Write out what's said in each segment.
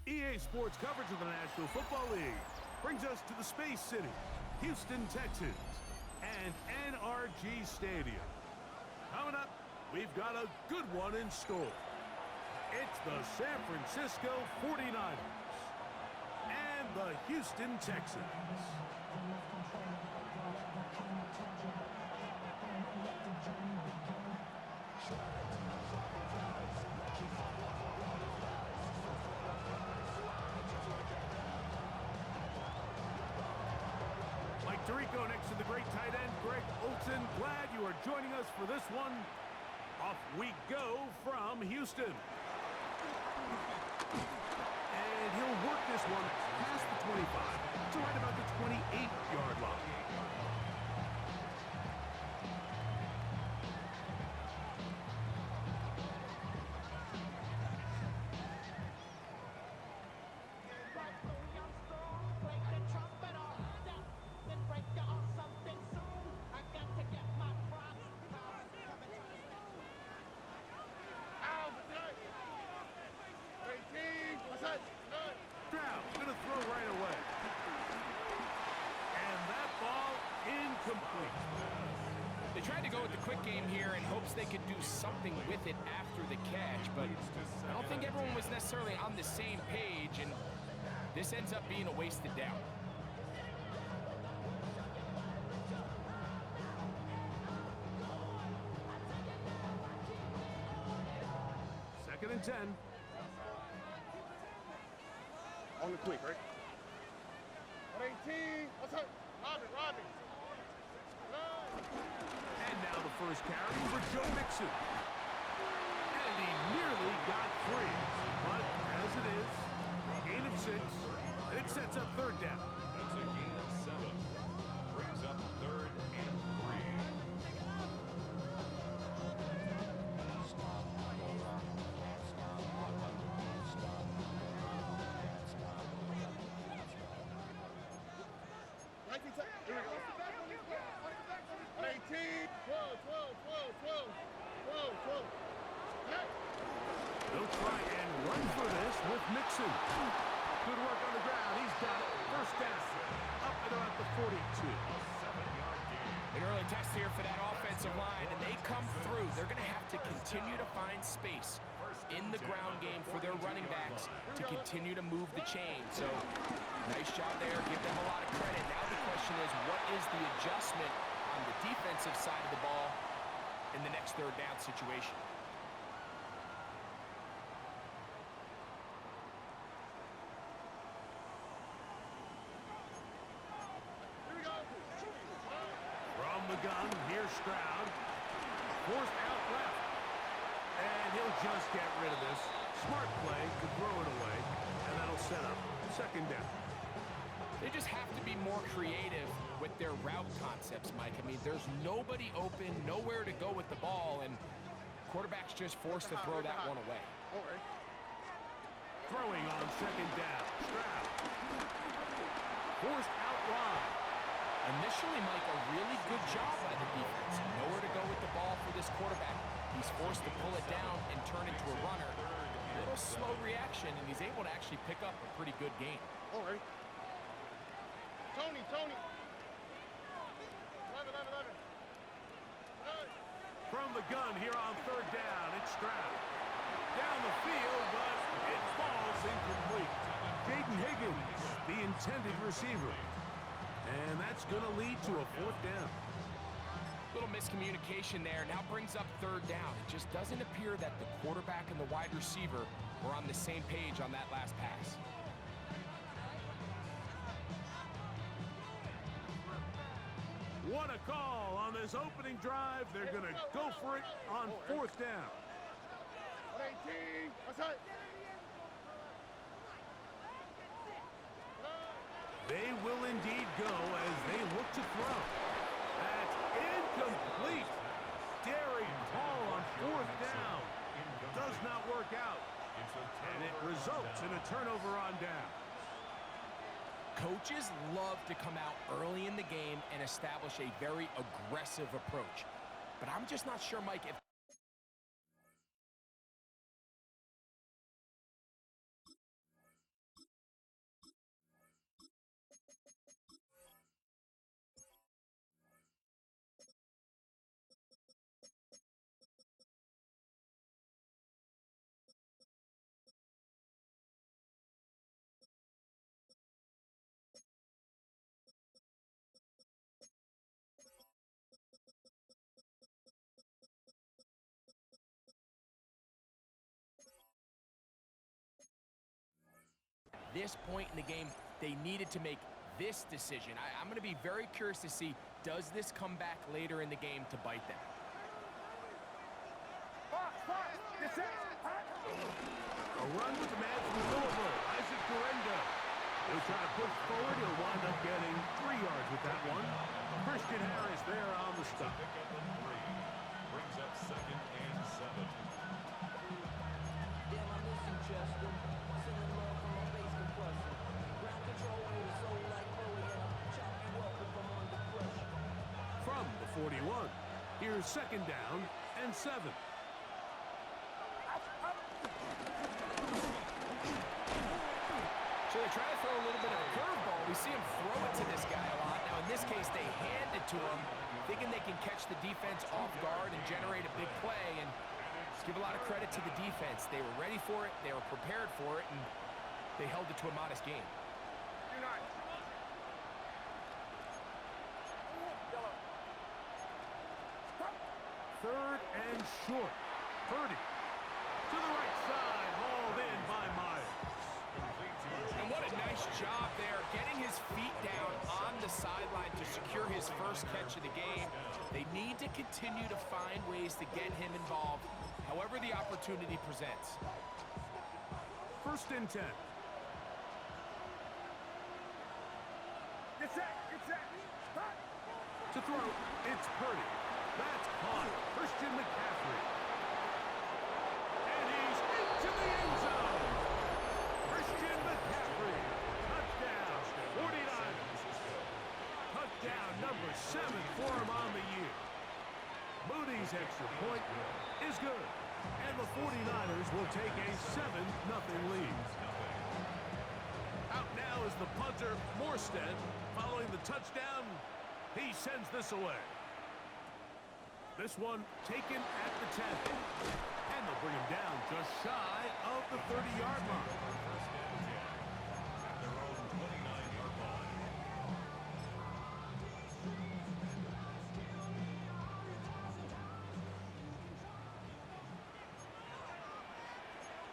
EA Sports coverage of the National Football League brings us to the Space City, Houston, Texas, and NRG Stadium. Coming up, we've got a good one in store. It's the San Francisco 49ers and the Houston Texans. Mike Tirico next to the great tight end, Greg Olsen. Glad you are joining us for this one. Off we go from Houston. And he'll work this one past the 25 to right about the 28-yard line. Stroud going to throw right away. And that ball incomplete. They tried to go with the quick game here in hopes they could do something with it after the catch, but I don't think everyone was necessarily on the same page, and this ends up being a wasted down. Second and 10. On the quick, right? 18. What's up? Robbie. And now the first carry for Joe Mixon. And he nearly got free. But as it is, gain of 6, and it sets up third down. That's a gain of 7. Brings up 3rd and 18, 12. They'll try and run for this with Mixon. Good work on the ground. He's got it. First down. Up at about the 42. An early test here for that offensive line, and they come through. They're going to have to continue to find space in the ground game for their running backs to continue to move the chain. So, nice job there. Give them a lot of credit. Now the question is, what is the adjustment on the defensive side of the ball in the next third down situation? From the gun, here's Stroud. Forced out left. And he'll just get rid of this. Smart play to throw it away. And that'll set up second down. They just have to be more creative with their route concepts, Mike. I mean, there's nobody open, nowhere to go with the ball, and quarterback's just forced to throw that one away. Throwing on second down. Stroud. Forced out wide. Initially, Mike, a really good job by the defense. Nowhere to go with the ball for this quarterback. He's forced to pull it down and turn into a runner. A little slow reaction, and he's able to actually pick up a pretty good gain. Tony. 11. From the gun here on third down, it's Stroud. Down the field, but it falls incomplete. Jaden Higgins, the intended receiver. And that's going to lead to a fourth down. Little miscommunication there. Now brings up third down. It just doesn't appear that the quarterback and the wide receiver were on the same page on that last pass. What a call on this opening drive. They're going to go for it on fourth down. 18. What's up? They will indeed go as they look to throw. That's incomplete. Darian Hall on fourth down. Does not work out. And it results in a turnover on down. Coaches love to come out early in the game and establish a very aggressive approach. But I'm just not sure, Mike, if this point in the game, they needed to make this decision. I'm going to be very curious to see, does this come back later in the game to bite them? A run with the man from Louisville, Isaac Durenda. He'll try to push forward. He'll wind up getting 3 yards with that one. Christian Harris there on the stop. Pick up a 3. Brings up 2nd and 7. Damn, I miss you, Chester. Sending love from my bass compressor. Ground control with a soul like Chloe, and I'll chop you up if I'm under pressure. From the 41, here's 2nd down and 7. So they try to throw a little bit of a curveball. We see him throw it to this guy a lot. Now, in this case, they hand it to him, thinking they can catch the defense off guard and generate a big play. And just give a lot of credit to the defense. They were ready for it, they were prepared for it, and they held it to a modest game. Third and short. Purdy to the right side, hauled in by Myers. And what a nice job there, getting his feet down on the sideline to secure his first catch of the game. They need to continue to find ways to get him involved, however the opportunity presents. 1st and 10. To throw, it's Purdy. That's caught. Christian McCaffrey. And he's into the end zone. Christian McCaffrey. Touchdown. 49ers. Touchdown number 7 for him on the year. Moody's extra point is good. And the 49ers will take a 7-0 lead. Out now is the punter, Morstead. Following the touchdown, he sends this away. This one taken at the 10. And they'll bring him down just shy of the 30-yard line. At their own 29-yard line.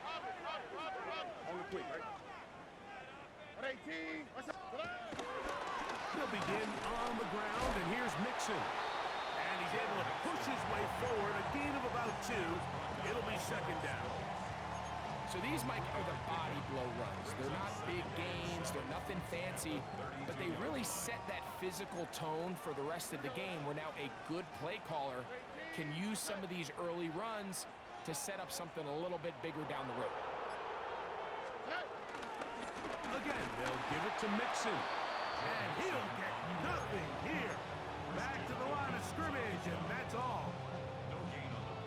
Robert. On the quick, right? 18. What's up? He'll begin on the ground, and here's Mixon. And he's able to push his way forward, a gain of about 2. It'll be 2nd down. So these, Mike, are the body blow runs. They're not big gains, they're nothing fancy, but they really set that physical tone for the rest of the game, where now a good play caller can use some of these early runs to set up something a little bit bigger down the road. Again, they'll give it to Mixon. And he'll get nothing here. Back to the line of scrimmage, and that's all.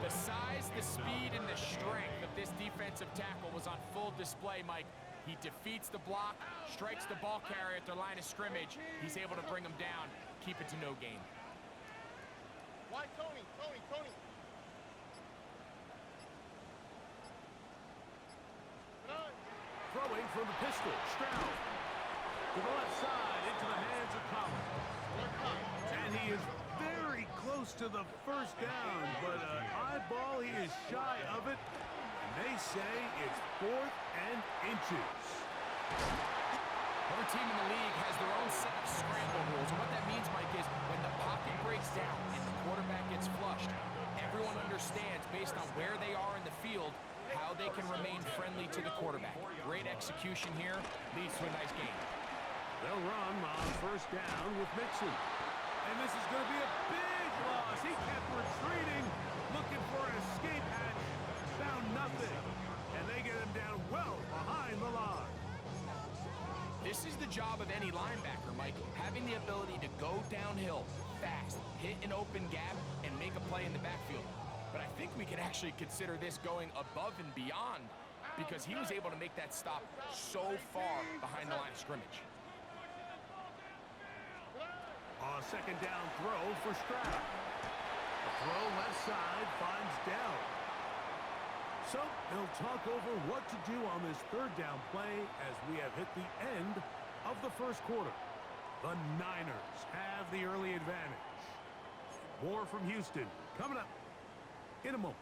The size, the speed, and the strength of this defensive tackle was on full display, Mike. He defeats the block, strikes the ball carrier at the line of scrimmage. He's able to bring him down, keep it to no gain. Why Tony? Throwing from the pistol, Stroud. To the left side, into the hands of Collins. And he is very close to the 1st down, but an eyeball, he is shy of it. And they say it's 4th and inches. Every team in the league has their own set of scramble rules, and what that means, Mike, is when the pocket breaks down and the quarterback gets flushed, everyone understands, based on where they are in the field, how they can remain friendly to the quarterback. Great execution here, leads to a nice game. They'll run on 1st down with Mixon. And this is going to be a big loss. He kept retreating, looking for an escape hatch, found nothing. And they get him down well behind the line. This is the job of any linebacker, Mike, having the ability to go downhill fast, hit an open gap, and make a play in the backfield. But I think we can actually consider this going above and beyond, because he was able to make that stop so far behind the line of scrimmage. A 2nd down throw for Stroud. The throw left side finds Dell. So they'll talk over what to do on this 3rd down play as we have hit the end of the 1st quarter. The Niners have the early advantage. More from Houston coming up in a moment.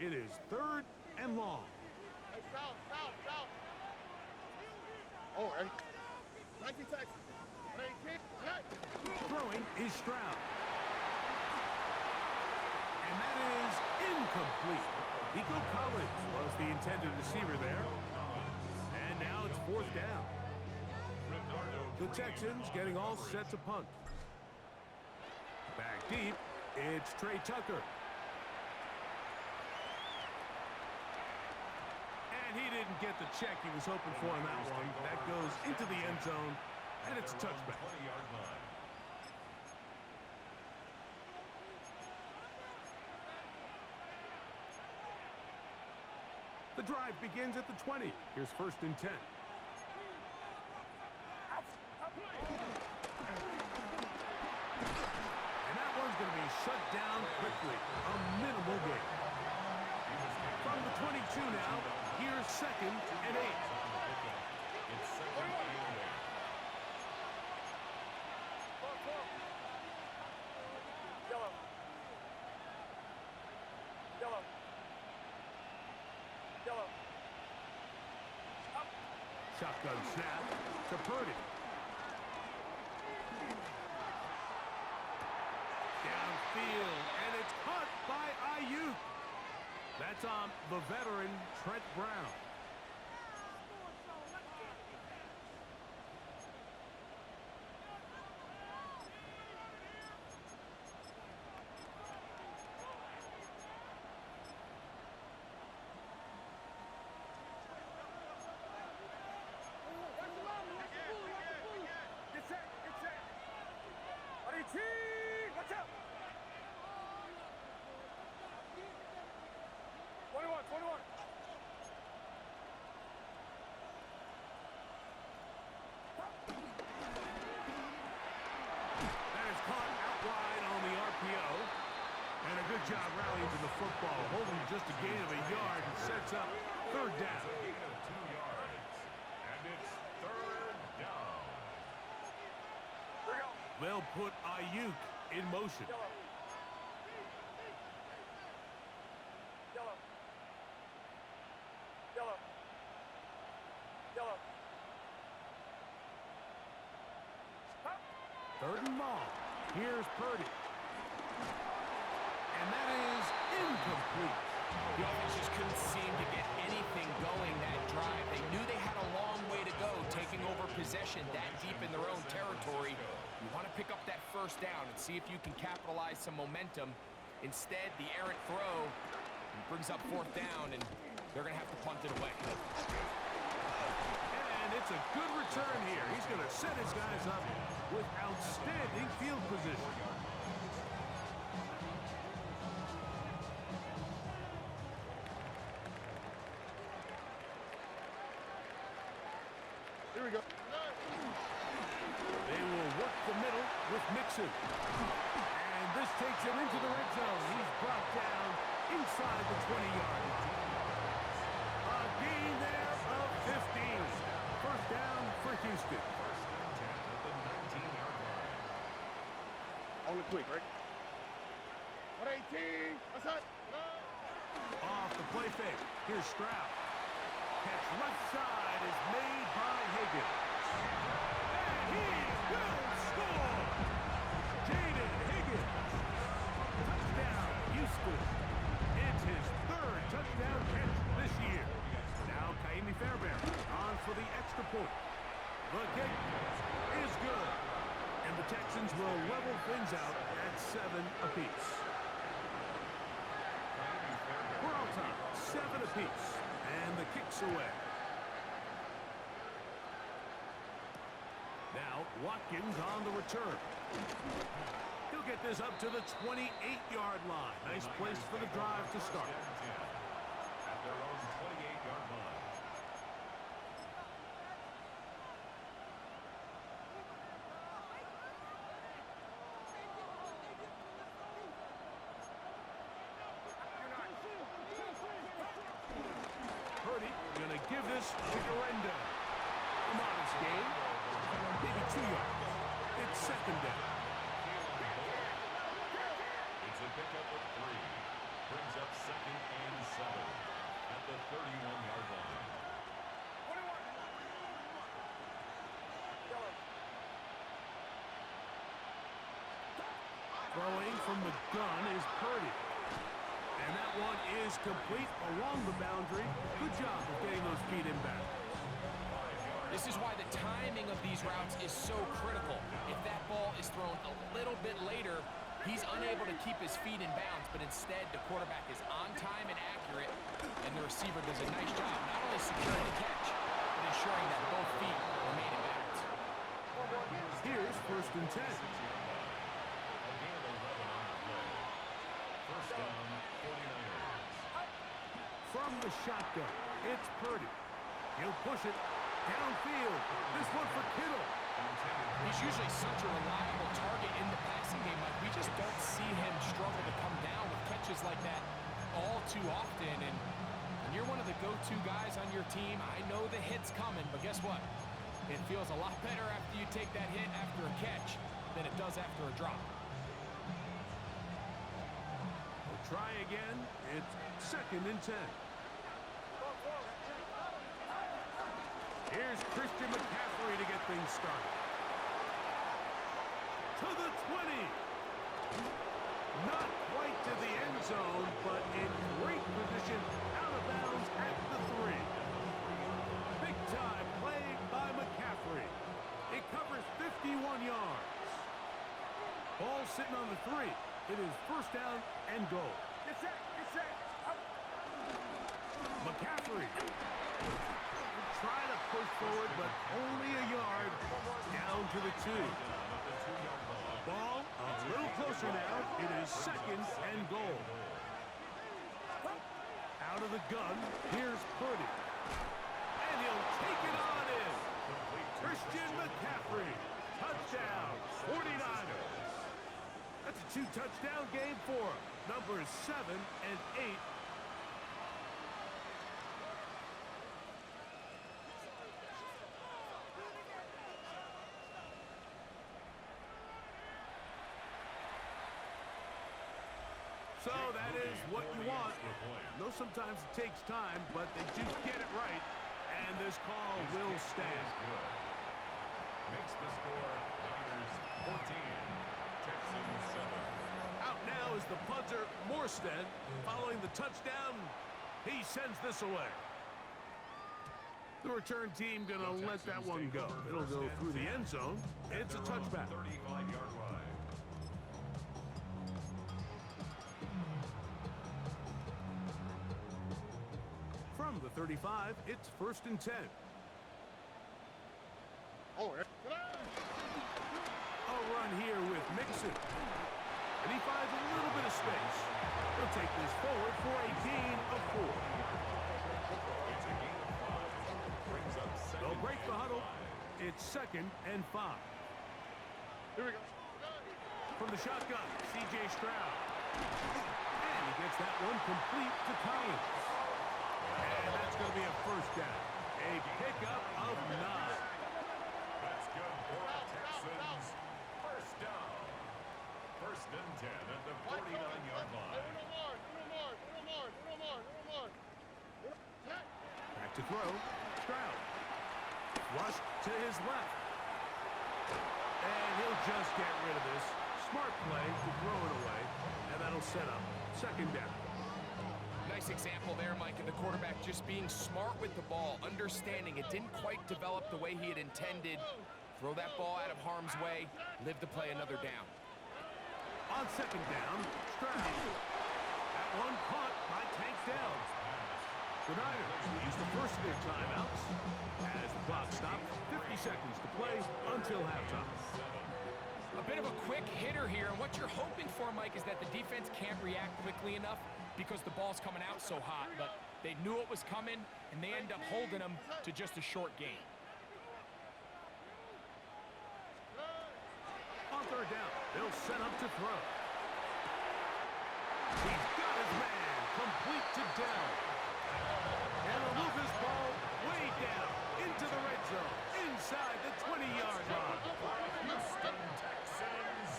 It is 3rd and long. Hey, foul, foul, foul. Oh, hey. 19 seconds. Hey, kick. Hey. Throwing is Stroud. And that is incomplete. Nico Collins was the intended receiver there. And now it's 4th down. The Texans getting all set to punt. Back deep, it's Trey Tucker. And he didn't get the check he was hoping for on that one. That goes into the end zone, and it's a touchback. The drive begins at the 20. Here's 1st and 10. And that one's going to be shut down quickly. A minimal gain. From the 22 now, here's 2nd and 8. It's 2nd and 8. Yellow. Yellow. Yellow. Shotgun snap to Purdy. Downfield, and it's caught by Ayuk. That's on the veteran Trent Brown. Watch out! 21. That is caught out wide on the RPO. And a good job rallying to the football, holding just a gain of a yard and sets up 3rd down. Gain of 2 yards. And it's 3rd down. They'll put Ayuk in motion. Third and long. Here's Purdy. And that is incomplete. The offense just couldn't seem to get anything going that drive. They knew they had a long way to go, taking over possession that deep in their own territory. You want to pick up that 1st down and see if you can capitalize some momentum. Instead, the errant throw brings up 4th down, and they're going to have to punt it away. And it's a good return here. He's going to set his guys up with outstanding field position. Here we go. They will work the middle with Mixon. And this takes him into the red zone. He's brought down inside the 20-yard line. A gain there of 15. 1st down for Houston. 1st and 10 at the 19-yard line. On the quick, right? 118. What's that? Off the play fake. Here's Stroud. Catch left side is made by Higgins. And he will score! Jaden Higgins. Touchdown, Houston. It's his 3rd touchdown catch this year. Now Kaimi Fairbairn on for the extra point. The kick is good. And the Texans will level things out at 7 apiece. We're all time, 7 apiece. And the kick's away. Now, Watkins on the return. He'll get this up to the 28-yard line. Nice place for the drive to start. At their own 28-yard line. Purdy gonna give this to Garendo. A modest gain, maybe 2 yards. It's 2nd down. It's a pickup of 3. Brings up 2nd and 7. Throwing from the gun is Purdy. And that one is complete along the boundary. Good job of getting those feet in back. This is why the timing of these routes is so critical. If that ball is thrown a little bit later, he's unable to keep his feet in bounds, but instead the quarterback is on time and accurate, and the receiver does a nice job not only securing the catch, but ensuring that both feet remain in bounds. Here's 1st and 10. First down, 49ers. From the shotgun, it's Purdy. He'll push it downfield. This one for Kittle. He's usually such a reliable target in the passing game. Like, we just don't see him struggle to come down with catches like that all too often. And when you're one of the go-to guys on your team, I know the hit's coming, but guess what? It feels a lot better after you take that hit after a catch than it does after a drop. We'll try again. It's 2nd and 10. Here's Christian McCaffrey to get things started. To the 20. Not quite to the end zone, but in great position out of bounds at the 3. Big time play by McCaffrey. It covers 51 yards. Ball sitting on the 3. It is 1st down and goal. Get set. Get set. Out. McCaffrey. Try to push forward, but only a yard down to the 2. Ball a little closer now. It is 2nd and goal. Out of the gun, here's Purdy. And he'll take it on in. Christian McCaffrey. Touchdown, 49ers. That's a 2-touchdown game for him. Numbers 7 and 8. So that is what you want. I know sometimes it takes time, but they do get it right. And this call will stand. Makes the score Niners 14, Texans 7. Out now is the punter, Morstead. Following the touchdown, he sends this away. The return team gonna let that one go. It'll go through the end zone. It's a touchback. 35-yard line. From the 35, it's 1st and 10. Oh, A run here with Mixon. And he finds a little bit of space. He'll take this forward for a gain of 4. It's a gain of 5. Brings up They'll 2nd break the huddle. It's 2nd and 5. here we go. From the shotgun, C.J. Stroud. And he gets that one complete to Collins. And that's going to be a 1st down. A pickup of 9. That's good for the Texans. 1st down. 1st and 10 at the 49-yard line. Back to throw. Stroud. Flush to his left. And he'll just get rid of this. Smart play to throw it away. And that'll set up 2nd down. Nice example there, Mike, of the quarterback just being smart with the ball, understanding it didn't quite develop the way he had intended. Throw that ball out of harm's way, live to play another down. On 2nd down, Stroud. That one caught by Tank Dell. The Niners use the first of their timeouts as the clock stops. 50 seconds to play until halftime. A bit of a quick hitter here, and what you're hoping for, Mike, is that the defense can't react quickly enough because the ball's coming out so hot, but they knew it was coming, and they end up holding them to just a short gain. On 3rd down, they'll set up to throw. He's got his man, complete to Dell. And he'll move his ball way down into the red zone, inside the 20-yard line. Houston Texans.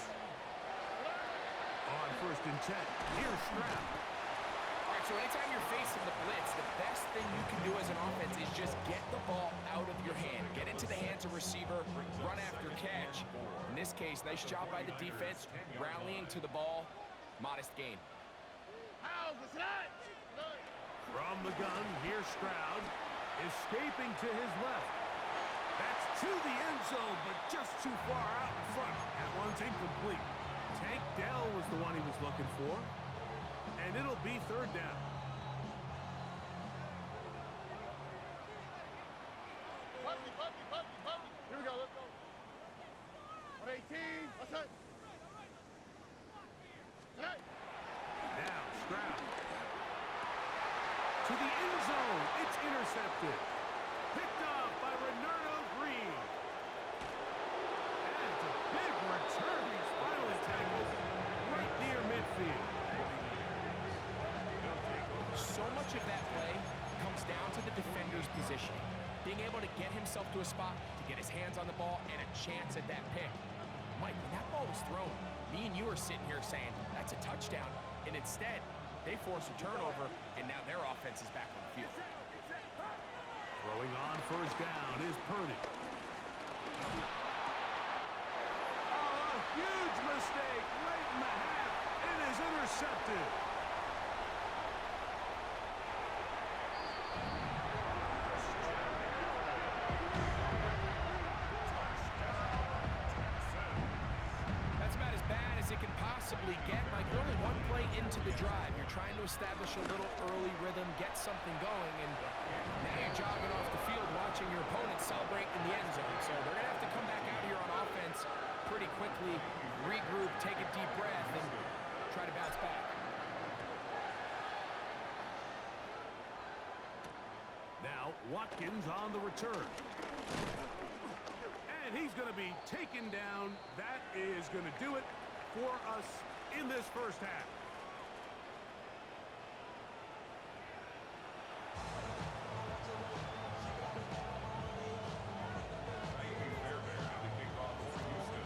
On 1st and 10, here's Stroud. All right, So anytime you're facing the blitz, the best thing you can do as an offense is just get the ball out of your hand. Get into the hands of receiver, run after catch. In this case, nice job by the defense, rallying to the ball. Modest gain. From the gun, here's Stroud, escaping to his left. That's to the end zone, but just too far out in front. That one's incomplete. Tank Dell was the one he was looking for. And it'll be third down. Here we go, let's go. 118, what's that? Hey! Now Stroud. To the end zone. It's intercepted. Picked off by Renardo Green. And it's a big return. He's finally tackled right near midfield. So much of that play comes down to the defender's position. Being able to get himself to a spot, to get his hands on the ball, and a chance at that pick. Mike, when that ball was thrown, me and you are sitting here saying, that's a touchdown. And instead, they force a turnover, and now their offense is back on the field. Throwing on first down is Purdy. Oh, a huge mistake right in the half. It is intercepted. That's about as bad as it can possibly get. Like, you're only one play into the drive. You're trying to establish a little early rhythm, get something going, and now you're jogging off the field watching your opponent celebrate in the end zone. So they're going to have to come back out here on offense pretty quickly, regroup, take a deep breath, and try to bounce back. Now Watkins on the return. And he's going to be taken down. That is going to do it for us in this first half.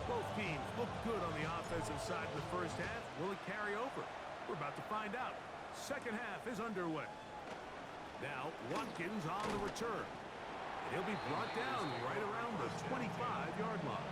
Both teams look good on the offensive side of the first half. Will it carry over? We're about to find out. Second half is underway. Now Watkins on the return. He'll be brought down right around the 25-yard line.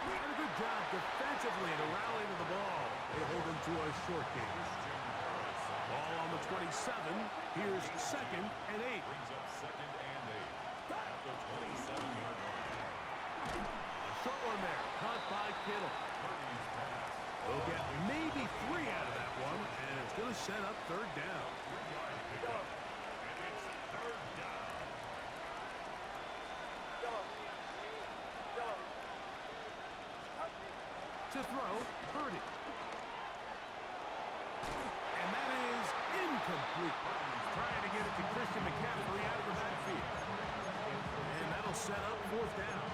And a good job defensively to rally to the ball. They hold him to a short game. Ball on the 27. Here's second and 8. Brings up second and 8 at the 27-yard line. A short one there. Caught by Kittle. Purdy's pass. They'll get maybe 3 out of that one, and it's going to set up third down. 3-yard pickup. And it's third down. To throw, Purdy. And that is incomplete. Trying to get it to Christian McCaffrey out of the backfield. And that'll set up fourth down.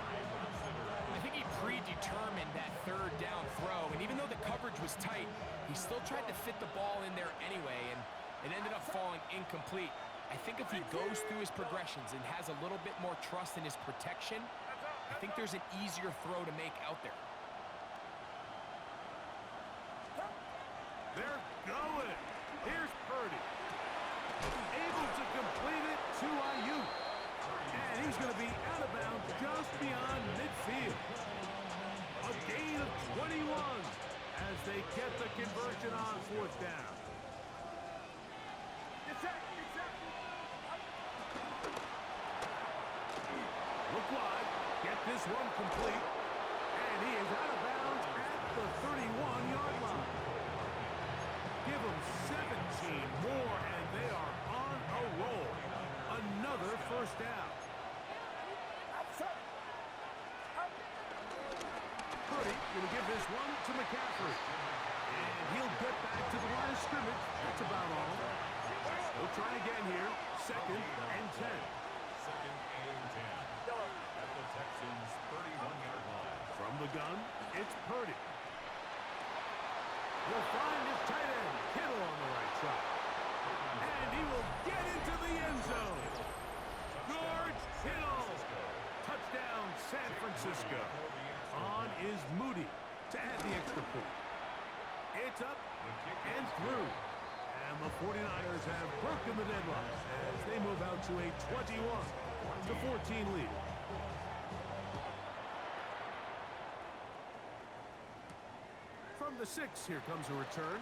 I think he predetermined that third down throw, and even though the coverage was tight, he still tried to fit the ball in there anyway, and it ended up falling incomplete. I think if he goes through his progressions and has a little bit more trust in his protection, I think there's an easier throw to make out there. They're going. Here's Purdy. Able to complete it to Ayuk. And he's going to be out of bounds just beyond midfield. A gain of 21 as they get the conversion on fourth down. Look wide. Get this one complete. And he is out of bounds at the 31-yard line. Give them 17 more, and they are on a roll. Another first down. Purdy going to give this one to McCaffrey. And he'll get back to the line of scrimmage. That's about all. They'll try again here. Second and 10. Second and 10 at the Texans' 31-yard line. From the gun, it's Purdy. He'll find his tight end. Kittle Francisco. On is Moody to add the extra point. It's up and through. And the 49ers have broken the deadlock as they move out to a 21-14 lead. From the 6, here comes a return.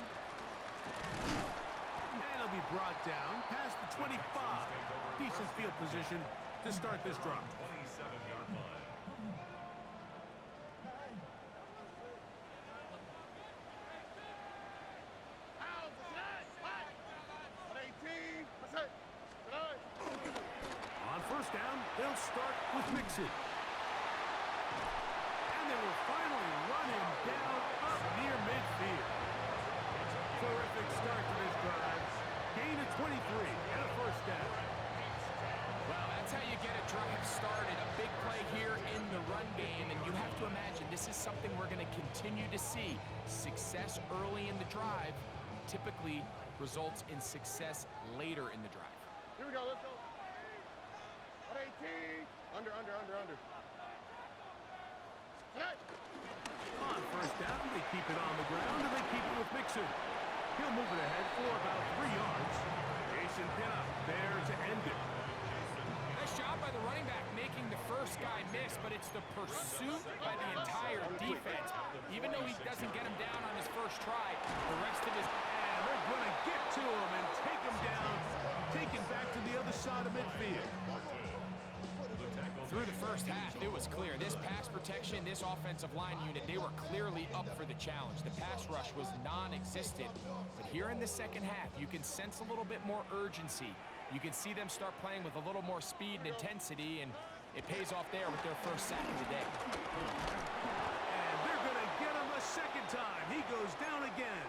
And it'll be brought down past the 25. Decent field position to start this drive. 27-yard line. On first down, they'll start with Mixon. And they will finally run him down up near midfield. Terrific start to this drive. Gain of 23 and a first down. Well, that's how you get a drive started. A big play here in the run game, and you have to imagine this is something we're going to continue to see. Success early in the drive typically results in success later in the drive. Here we go, let's go. 118. Under. On first down, they keep it on the ground, and they keep it with Mixon. He'll move it ahead for about 3 yards. Jason Pinnock there to end it. Nice job by the running back making the first guy miss, but it's the pursuit by the entire defense. Even though he doesn't get him down on his first try, the rest of his... And they're going to get to him and take him down, take him back to the other side of midfield. Through the first half, it was clear. This pass protection, this offensive line unit, they were clearly up for the challenge. The pass rush was non-existent. But here in the second half, you can sense a little bit more urgency. You can see them start playing with a little more speed and intensity, and it pays off there with their first sack of the day. And they're going to get him a second time. He goes down again.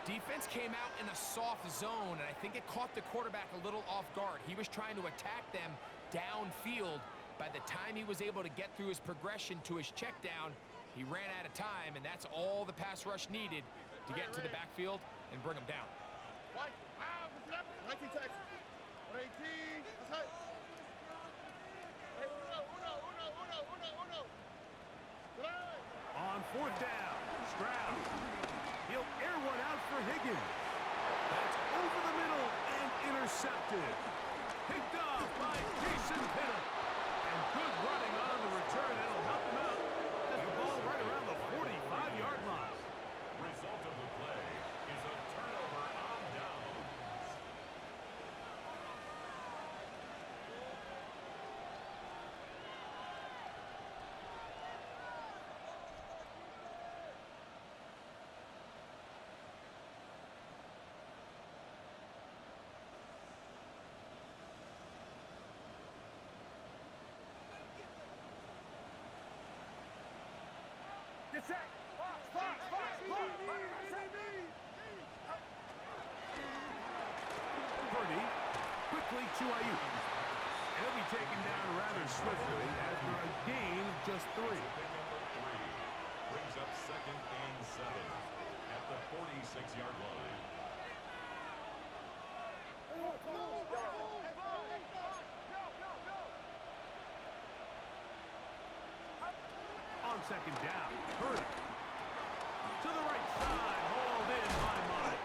Defense came out in a soft zone, and I think it caught the quarterback a little off guard. He was trying to attack them downfield. By the time he was able to get through his progression to his check down, he ran out of time, and that's all the pass rush needed to get to the backfield and bring him down. 19 Texas. 118. Let's hit. Hey, uno. On fourth down, Stroud. He'll air one out for Higgins. That's over the middle and intercepted. Picked off by Jason Pinnock. And good running on the return. That'll help him out. Has the ball right around the 45-yard line. Result of the play is a turnover on downs. Get set. Box. Purdy quickly to Ayuk. He'll be taken down rather swiftly after a gain of just 3. Brings up 2nd and 7 at the 46-yard line. On second down, Purdy. To the right side, hauled in by Myers.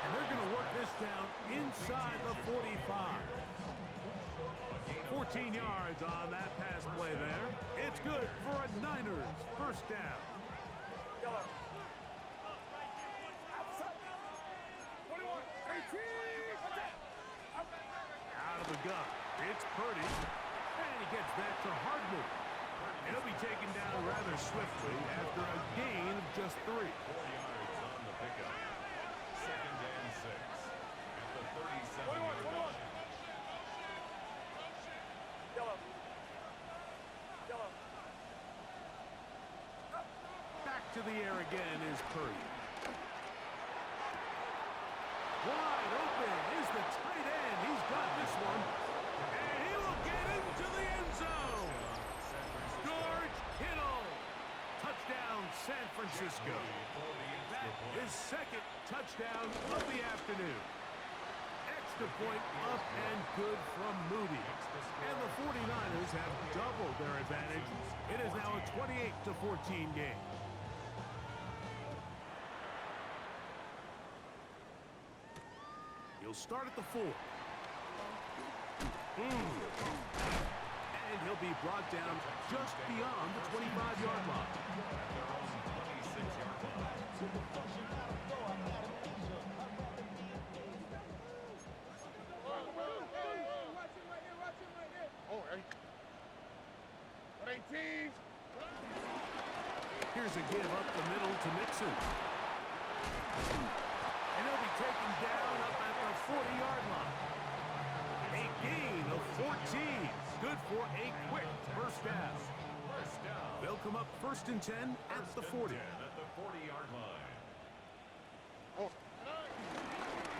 And they're going to work this down inside the 45. 14 yards on that pass play there. It's good for a Niners first down. Out of the gun, it's Purdy. And he gets back to Hardman. And he'll be taken down rather swiftly after a gain of just 3. 4 yards on the pickup. 2nd and 6 at the 37-yard line. Back to the air again is Purdy. Wide open is the tight end. He's got this one. And he will get into the end zone. George Kittle. Touchdown, San Francisco. That is 2nd touchdown of the afternoon. extra point up and good from Moody. And the 49ers have doubled their advantage. It is now a 28-14 game. He'll start at the 4. And he'll be brought down just beyond the 25-yard line. Here's a give up the middle to Mixon. And he'll be taken down up at the 40-yard line. A gain of 14. Good for a quick first down. They'll come up 1st and 10 at the 40. At the 40-yard line.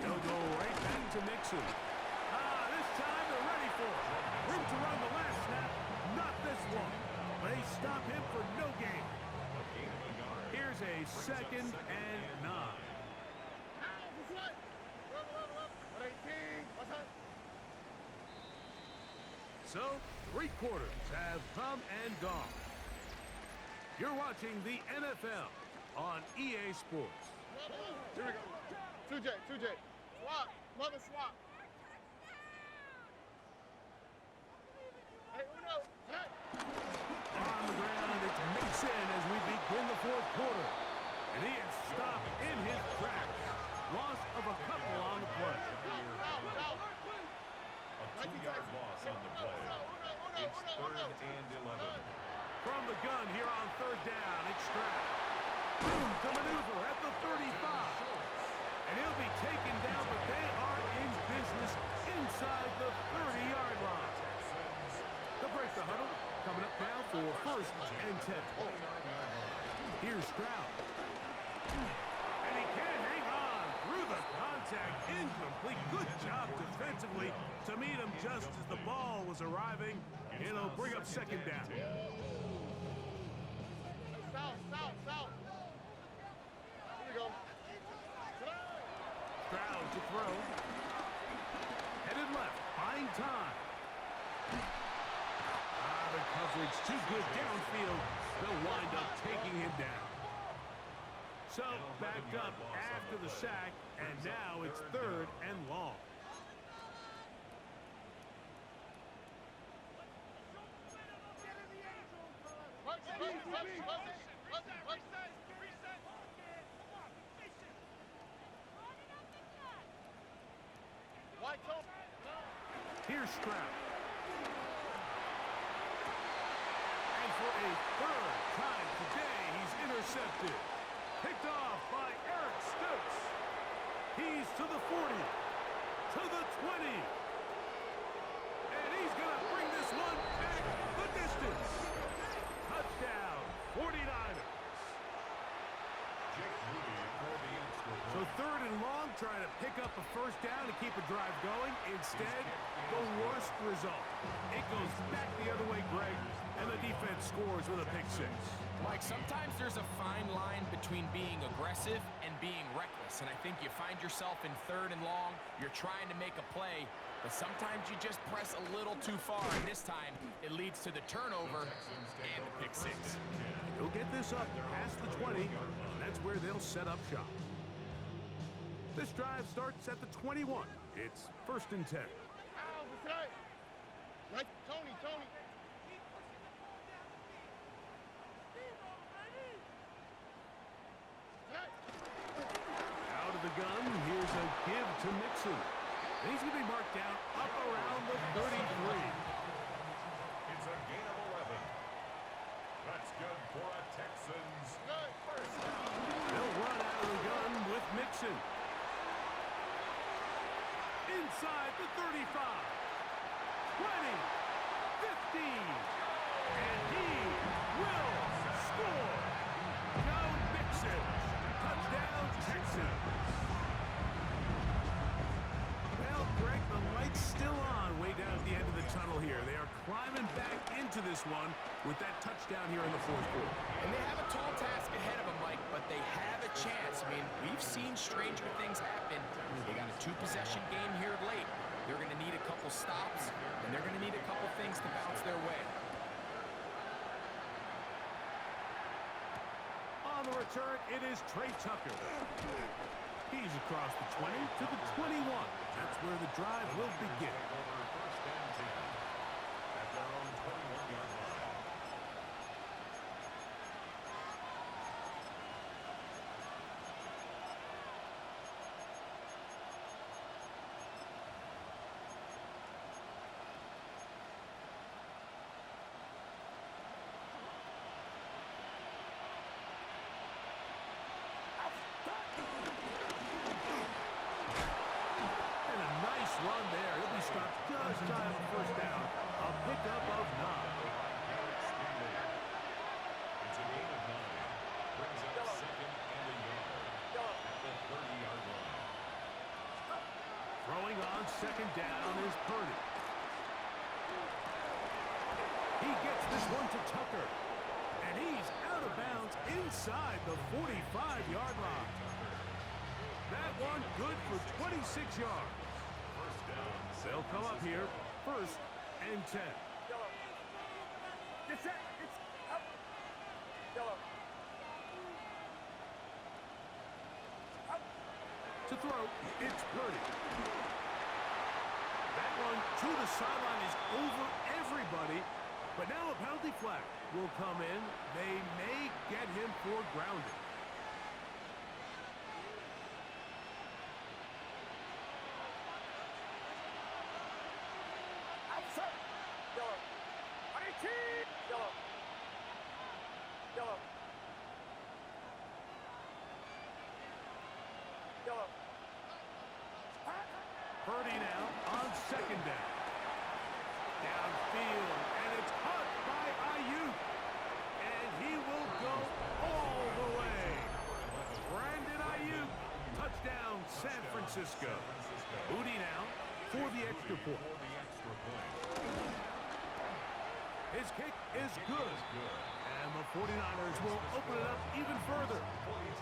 They'll go right back to Mixon. This time they're ready for it. Room to run the last snap. Not this one. They stop him for no gain. Here's a 2nd and 9. So, 3 quarters have come and gone. You're watching the NFL on EA Sports. Here we go. 2J. Swap. Mother swap. Hey, Uno. Hey. On the ground, it's Mixon as we begin the 4th quarter. And he is stopped in his tracks. Loss of a couple on the play. A 2-yard loss on the play. It's 3rd and 11. From the gun here on 3rd down, it's Stroud. Room to maneuver at the 35. And he'll be taken down, but they are in business inside the 30-yard line. They'll break the huddle. Coming up now for 1st and 10. Here's Stroud. And he can't hang on through the contact. Incomplete. Good job defensively to meet him just as the ball was arriving. It'll bring up 2nd down. South. Here we go. Stroud to throw. Headed left. Buying time. The coverage too good downfield. They'll wind up taking him down. So backed up after the sack, and now it's 3rd and long. Here's Stroud. And for a 3rd time today, he's intercepted. Picked off by Eric Stokes. He's to the 40, to the 20. And he's going to bring this one back the distance. Touchdown, 49ers. So 3rd and long, trying to pick up a 1st down to keep a drive going. Instead, the worst result. It goes back the other way, Greg, and the defense scores with a pick 6. Mike, sometimes there's a fine line between being aggressive and being reckless, and I think you find yourself in 3rd and long, you're trying to make a play, but sometimes you just press a little too far, and this time it leads to the turnover and the pick 6. He'll get this up past the 20, and that's where they'll set up shop. This drive starts at the 21. It's 1st and 10. Like Tony. Out of the gun, here's a give to Mixon. And he's going to be marked down up around the 33. It's a gain of 11. That's good for a Texans 1st down. They'll run out of the gun with Mixon. Inside the 35. 20. 15. And he will score. Joe Mixon. Touchdown, Texans. Well, Greg, the light's still on way down at the end of the tunnel here. They are climbing back into into this one with that touchdown here in the fourth quarter. And they have a tall task ahead of them, Mike, but they have a chance. I mean, we've seen stranger things happen. They got a two-possession game here late. They're going to need a couple stops, and they're going to need a couple things to bounce their way. On the return, it is Trey Tucker. He's across the 20 to the 21. That's where the drive will begin. First and 10 at their own 21-yard line. And a nice run there. He'll be stopped just shy of the first down. A pickup of 9. It's a gain of 9. Brings up second and a yard at the 30-yard line. Throwing on second down is Purdy. He gets this one to Tucker. And he's out of bounds inside the 45-yard line. That one good for 26 yards. First down. They'll come up here, first and 10. To throw, it's Purdy. That one to the sideline is over everybody. But now a penalty flag will come in. They may get him for grounding. Purdy now on second down. Downfield, and it's caught by Ayuk. And he will go all the way. Brandon Ayuk, touchdown San Francisco. Booty now for the extra point. His kick is good. And the 49ers will open it up even further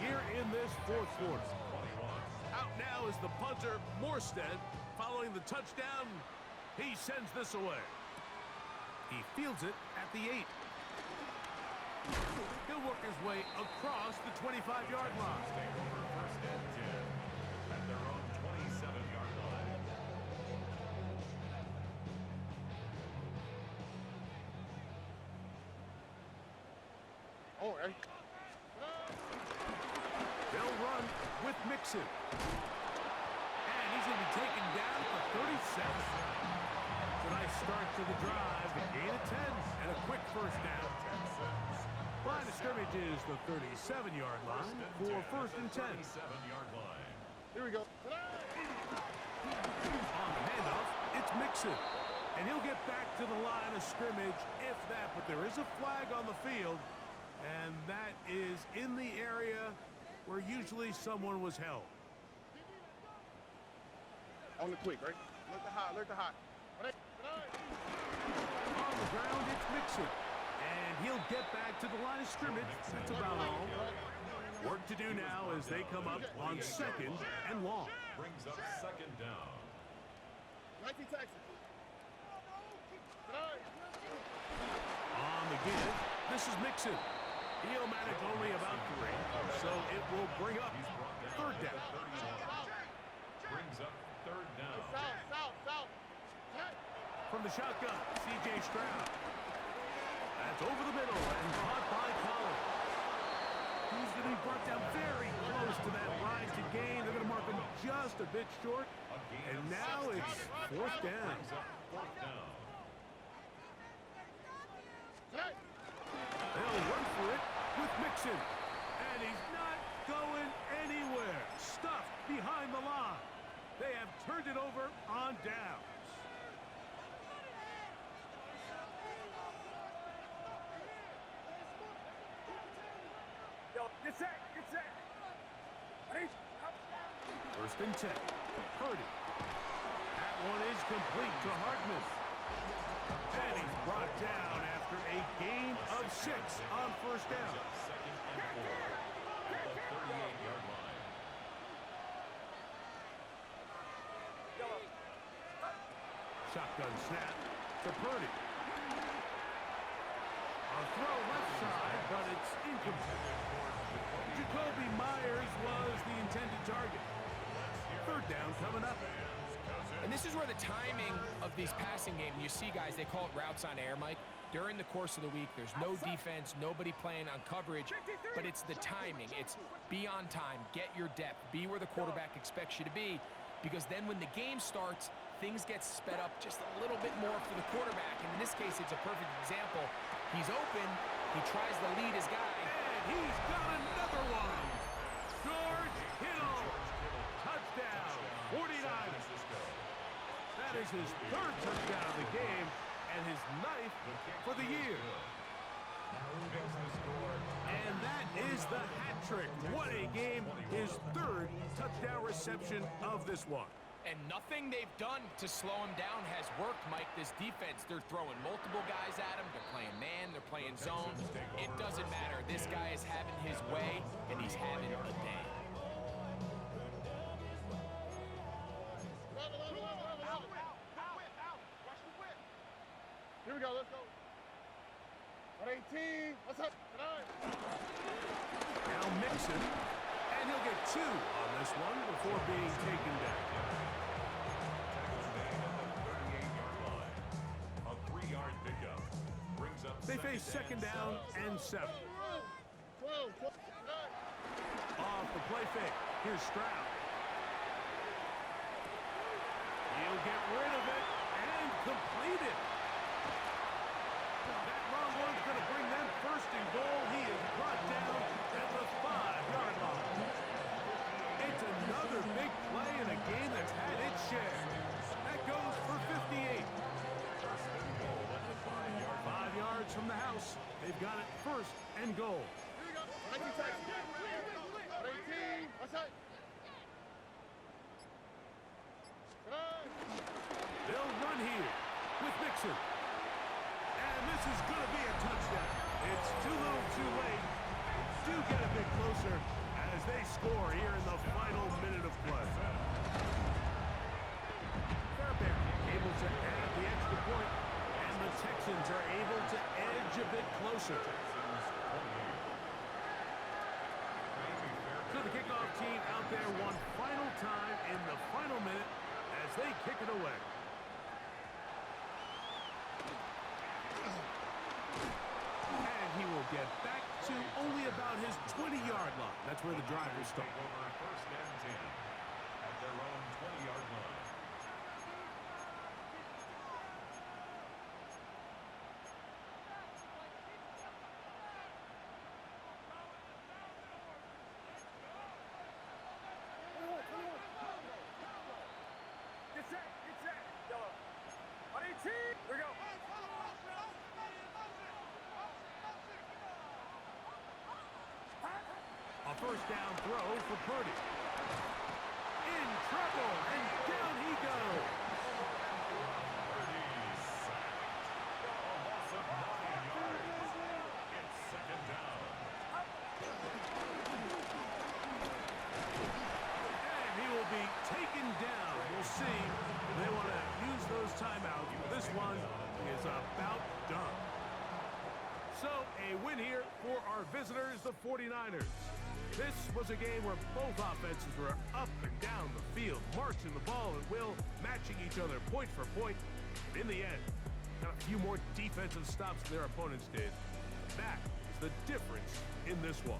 here in this fourth quarter. Out now is the punter, Morstead. Following the touchdown, he sends this away. He fields it at the 8. He'll work his way across the 25-yard line. First and 10 at their own 27-yard line. Oh, hey. They'll run with Mixon. And he's going to be taken down for 37. It's a nice start to the drive. A gain of 10 and a quick first down. Line of scrimmage is the 37-yard line for first and 10. 37-yard line. Here we go. On the handoff, it's Mixon. And he'll get back to the line of scrimmage if that. But there is a flag on the field. And that is in the area where usually someone was held. On the quick, right? Alert the hot. On the ground, it's Mixon. And he'll get back to the line of scrimmage. That's about all. Work to do now as they come up on second and long. Brings up second down. 19 Texas. On the give, this is Mixon. He'll manage only about 3, so it will bring up third down. Brings up third down. South. From the shotgun, C.J. Stroud. That's over the middle and caught by Collins. He's going to be brought down very close to that line to gain. They're going to mark him just a bit short. And now it's fourth down. Fourth down. They'll run for it with Mixon. And he's not going anywhere. Stuffed behind the line. They have turned it over on downs. Get set. First and 10. Purdy. That one is complete to Hartman. And he's brought down after a gain of 6 on first down. Second and 4 at the 38-yard line. Shotgun snap to Purdy. A throw left side, but it's incomplete. Jacoby Myers was the intended target. Third down coming up. And this is where the timing of these passing games, you see guys, they call it routes on air, Mike. During the course of the week, there's no defense, nobody playing on coverage, but it's the timing. It's be on time, get your depth, be where the quarterback expects you to be, because then when the game starts, things get sped up just a little bit more for the quarterback. And in this case, it's a perfect example. He's open, he tries to lead his guy. And he's got another one. George Kittle. Touchdown. 49ers. That is his third touchdown of the game and his 9th for the year. And that is the hat trick. What a game. His third touchdown reception of this one. And nothing they've done to slow him down has worked, Mike. This defense, they're throwing multiple guys at him. They're playing man, they're playing zone. It doesn't matter. This guy is having his way, and he's having a day. Here we go, let's go. 118, what's up? Now Mixon, and he'll get 2 on this one before being taken down. A 3-yard pickup brings up. They face second down and 7. 12. Off the play fake. Here's Stroud. He'll get rid of it and complete it. That long one's going to bring them first and goal. He is brought down at the 5-yard line. It's another big play in a game that's had its share. That goes for 58. 5 yards from the house. They've got it first and goal. Here we go. 118, what's up? They'll run here with Mixon. And this is going to be a touchdown. It's too little too late. Do get a bit closer as they score here in the final minute of play. Fairbairn able to add the extra point, and the Texans are able to edge a bit closer. So the kickoff team out there one final time in the final minute as they kick it away. And he will get back to only about his 20-yard line. That's where the drive will start. Over first and 10 at their own 20-yard line. Get set. Yellow. 118, here we go. A first down throw for Purdy. In trouble, and down he goes. It's second down. And he will be taken down. We'll see if they want to use those timeouts. This one is about done. So a win here for our visitors, the 49ers. This was a game where both offenses were up and down the field, marching the ball at will, matching each other point for point. In the end, got a few more defensive stops than their opponents did. That is the difference in this one.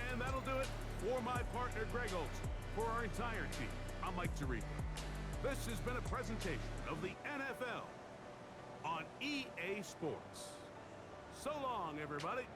And that'll do it for my partner, Greg Olson. For our entire team, I'm Mike Tirico. This has been a presentation of the NFL on EA Sports. So long, everybody.